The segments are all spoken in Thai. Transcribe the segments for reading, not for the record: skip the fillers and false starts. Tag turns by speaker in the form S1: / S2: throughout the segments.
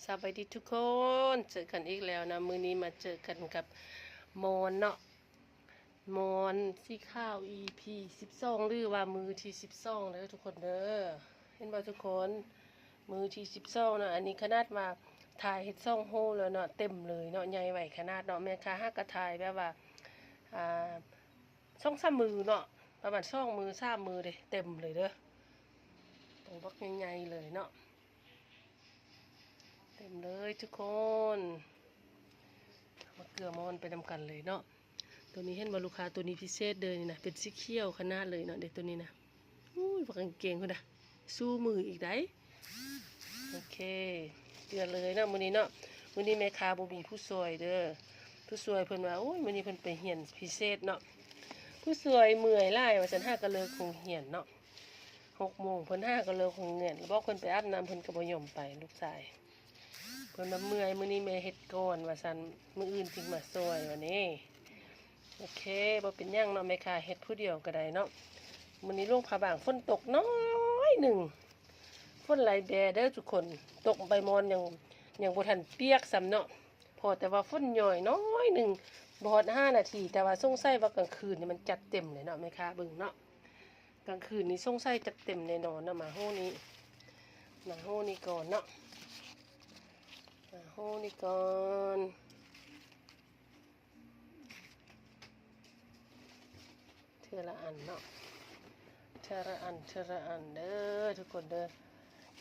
S1: สวัสดีทุกคนเจอกันอีกแล้วนะมื้อนี้มาเจอกันกับมอนเนาะมอนสีข้าว EP 12หรือว่ามือที่12เด้อทุกคนเด้อเห็นบ่ทุกคนมือที่12นะอันนี้ขนาดมาถ่ายเฮ็ด2โฮแล้วเนาะเต็มเลยเนาะใหญ่ไหวขนาดเนาะแม่ค้าฮักก็ถ่ายแบบว่าอ่า2-3มือเนาะประมาณ2มือ3มือเด้เต็มเลยเด้อโตบักใหญ่ๆเลยเนาะเต็มเลยทุกคนมาเกลือมอนไปนำกันเลยเนาะตัวนี้เห็นบลูกค้าตัวนี้พิเศษเลยนี่นะเป็นสีเขียวขนาดเลยเนาะเด็กตัวนี้นะอุ้ยปากกางเกงคนน่ะสู้มืออีกได้โอเคเกลือเลยเนาะมื้อนี้เนาะมื้อนี้แม่ค้าบ่มีผู้ช่วยเด้อผู้ช่วยเพิ่นว่าโอ้ยมื้อนี้เพิ่นไปเรียนพิเศษเนาะผู้ช่วยเมื่อยหลายว่าซั่นหาก็เลิกคงเรียนเนาะ6 โมงเพิ่นหาก็เลิกคงเรียนบอกเพิ่นไปอาบน้ำเพิ่นก็บ่ยอมไปลูกชายเพิ่นว่าเมื่อยมื้อนี้แม่เฮ็ดก่อนว่าซั่นมื้ออื่นจึงมาช่วยวันนี้โอเคบ่เป็นหยังเนาะแม่ค้าเฮ็ดผู้เดียวก็ได้เนาะมื้อนี้ลงผาบางฝนตกน้อยหนึ่งฝนไหลแบเด้อทุกคนตกใบมอนยังบ่ทันเปียกซ้ำเนาะพอแต่ว่าฝนย่อยน้อยหนึ่งบ่ฮอด5 นาทีแต่ว่าสงสัยว่ากลางคืนนี่มันจัดเต็มเลยเนาะแม่ค้าเบิ่งเนาะกลางคืนนี้สงสัยจัดเต็มแน่นอนเนาะมาโหนี้มาโหนี้ก่อนเนาะโหนี่ก่อนเทละอันเนาะเทละอันเทละอันเด้อทุกคนเด้อ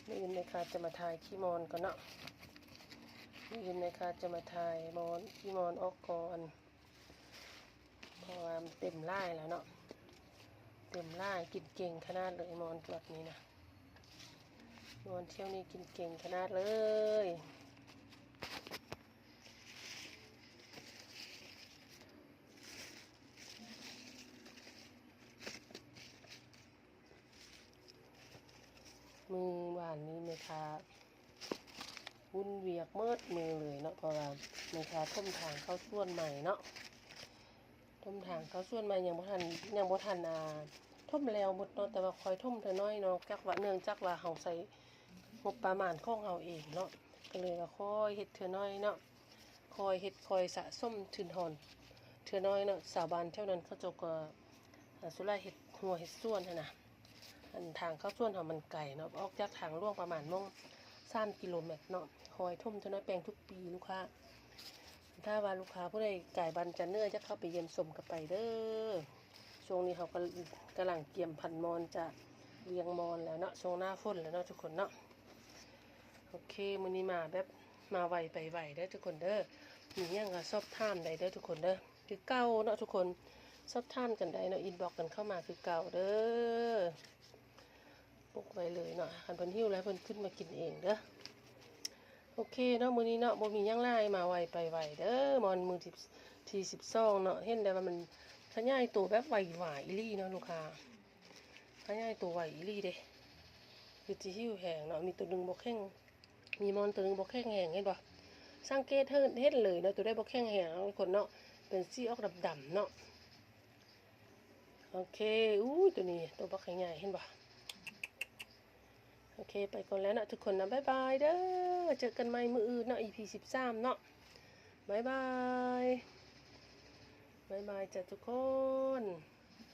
S1: นี่ยินไหมคะจะมาถ่ายขี้มอนก่อนเนาะนี่ยินไหมคะจะมาถ่ายมอนขี้มอนออกก่อนเพราะว่าเต็มไล่แล้วเนาะเต็มไล่กินเก่งขนาดเลยมอนแบบนี้นะมอนเที่ยวนี้กินเก่งขนาดเลยมือหวานนี้ไหมคะวุ่นเวียกเมิดมือเลยเนาะเพราะว่าไหมคะท่มทางเข้าส่วนใหม่เนาะท่มทางเข้าส่วนใหม่ยังบ่ทันท่มแล้วหมดเนาะแต่ว่าคอยท่มเธอน้อยเนาะจักว่าเนื่องจากว่าเฮาใส่งบประมาณของเฮาเองเนาะก็เลยว่าคอยเฮ็ดเธอน้อยเนาะคอยเฮ็ดคอยสะสมทุนหอนเธอน้อยเนาะสาวบ้านเท่านั้นเขาเจ้าก็สุราเฮ็ดหัวเฮ็ดส่วนนะอันทางเข้าส่วนของมันไก่เนาะออกจากทางล่วงประมาณมง3 กิโลเมตรเนาะคอยทุ่มจะน้อยแปลงทุกปีลูกค้าถ้าว่าลูกค้าผู้ใดไก่บันจะเนื้อจะเข้าไปเยี่ยมชมกันไปเด้อช่วงนี้เขากำลังเตรียมพันมอนจะเลี้ยงมอนแล้วเนาะช่วงหน้าฝนแล้วเนาะทุกคนเนาะโอเคมื้อนี้มาแบบมาไวไปไวเด้อทุกคนเด้อมีอย่างก็สอบถามได้เด้อทุกคนเด้อคือเก่าเนาะทุกคนสอบถามกันได้เนาะอินบ็อกกันเข้ามาคือเก่าเด้อปลุกไว้เลยเนาะคันเพิ่นหิวแล้วเพิ่นขึ้นมากินเองเด้อโอเคเนาะมื้อนี้เนาะบ่มีหยังหลายมาไวไปไวเด้อมอนมือที่12เนาะเห็นได้ว่ามันขยายตัวแบบไวหวายอีหลีเนาะลูกค้าขยายตัวไวอีหลีเด้คือสิหิวแห้งเนาะมีตัวนึงบ่แข็งมีมอนตัวนึงบ่แข็งแห้งเห็นบ่สังเกตเห็นเลยเนาะตัวได้บ่แข็งแห้งทุกคนเนาะเป็นสีออกดำๆเนาะโอเคอู้ตัวนี้ตัวบักใหญ่เห็นบ่โอเคไปก่อนแล้วนะทุกคนนะบ๊ายบายเด้อเจอกันใหม่มื้ออื่นเนาะ EP 13เนาะบ๊ายบายจ้ะทุกคน